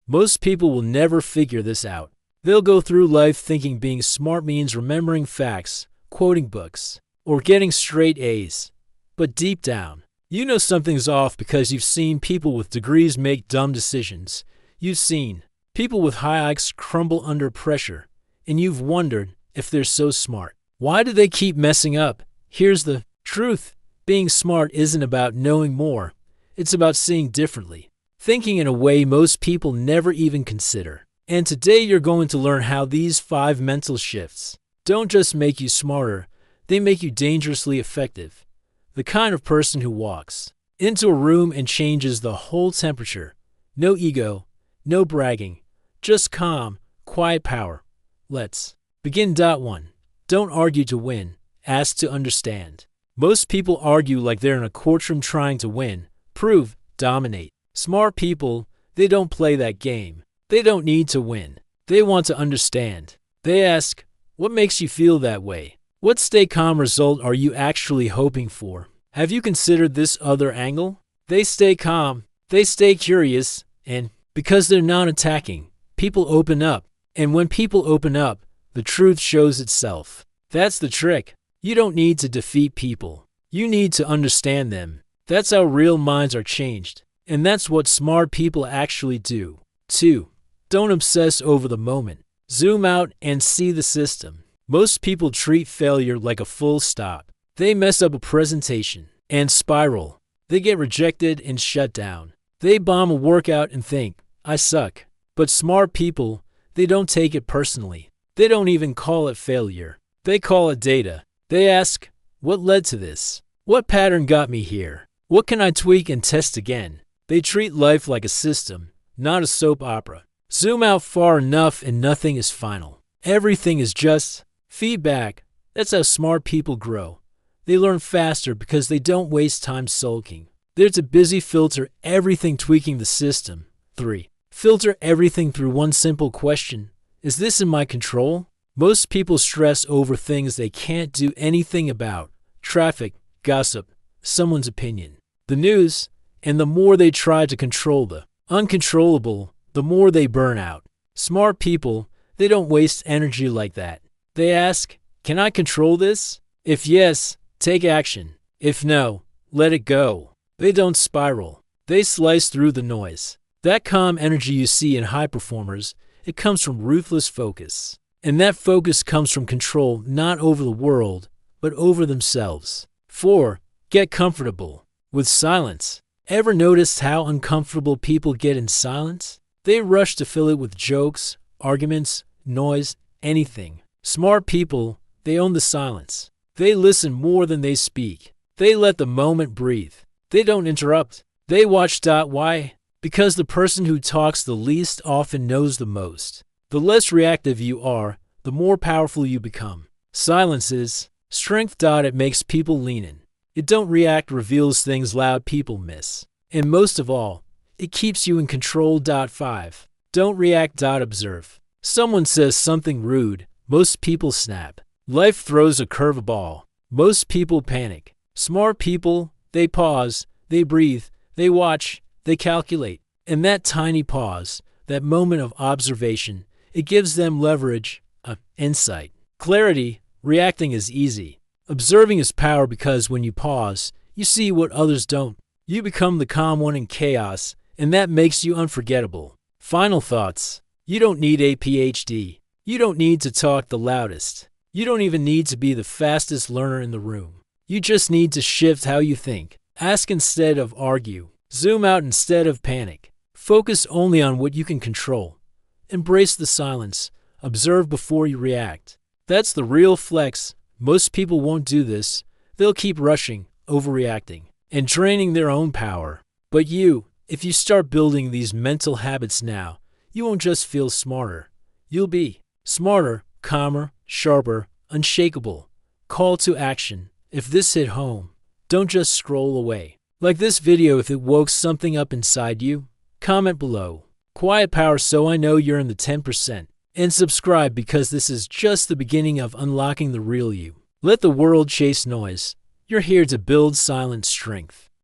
Most people will never figure this out. They'll go through life thinking being smart means remembering facts, quoting books, or getting straight A's. But deep down, you know something's off because you've seen people with degrees make dumb decisions. You've seen people with high IQs crumble under pressure, and you've wondered if they're so smart. Why do they keep messing up? Here's the truth. Being smart isn't about knowing more. It's about seeing differently, thinking in a way most people never even consider. And today you're going to learn how these 5 mental shifts don't just make you smarter, they make you dangerously effective. The kind of person who walks into a room and changes the whole temperature. No ego, no bragging, just calm, quiet power. Let's begin. 1. Don't argue to win, ask to understand. Most people argue like they're in a courtroom trying to win, prove, dominate. Smart people, they don't play that game. They don't need to win. They want to understand. They ask, what makes you feel that way? What stay calm result are you actually hoping for? Have you considered this other angle? They stay calm, they stay curious, and because they're non-attacking, people open up. And when people open up, the truth shows itself. That's the trick. You don't need to defeat people. You need to understand them. That's how real minds are changed. And that's what smart people actually do. 2. Don't obsess over the moment. Zoom out and see the system. Most people treat failure like a full stop. They mess up a presentation and spiral. They get rejected and shut down. They bomb a workout and think, I suck. But smart people, they don't take it personally. They don't even call it failure. They call it data. They ask, what led to this? What pattern got me here? What can I tweak and test again? They treat life like a system, not a soap opera. Zoom out far enough and nothing is final. Everything is just feedback. That's how smart people grow. They learn faster because they don't waste time sulking. They're too busy filter everything tweaking the system. 3. Filter everything through one simple question. Is this in my control? Most people stress over things they can't do anything about. Traffic, gossip, someone's opinion, the news, and the more they try to control the uncontrollable, the more they burn out. Smart people, they don't waste energy like that. They ask, can I control this? If yes, take action. If no, let it go. They don't spiral. They slice through the noise. That calm energy you see in high performers, it comes from ruthless focus. And that focus comes from control not over the world, but over themselves. 4. Get comfortable with silence. Ever noticed how uncomfortable people get in silence? They rush to fill it with jokes, arguments, noise, anything. Smart people, they own the silence. They listen more than they speak. They let the moment breathe. They don't interrupt. They watch. Why? Because the person who talks the least often knows the most. The less reactive you are, the more powerful you become. Silence is strength. It makes people lean in. It don't react reveals things loud people miss. And most of all, it keeps you in control. 5. Don't react. Observe. Someone says something rude. Most people snap. Life throws a curveball. Most people panic. Smart people, they pause, they breathe, they watch, they calculate. And that tiny pause, that moment of observation, it gives them leverage, insight. Clarity, reacting is easy. Observing is power because when you pause, you see what others don't. You become the calm one in chaos, and that makes you unforgettable. Final thoughts. You don't need a PhD. You don't need to talk the loudest. You don't even need to be the fastest learner in the room. You just need to shift how you think. Ask instead of argue. Zoom out instead of panic. Focus only on what you can control. Embrace the silence. Observe before you react. That's the real flex. Most people won't do this. They'll keep rushing, overreacting, and draining their own power. But you, if you start building these mental habits now, you won't just feel smarter. You'll be smarter, calmer, sharper, unshakable. Call to action. If this hit home, don't just scroll away. Like this video if it woke something up inside you. Comment below. Quiet power so I know you're in the 10%. And subscribe because this is just the beginning of unlocking the real you. Let the world chase noise. You're here to build silent strength.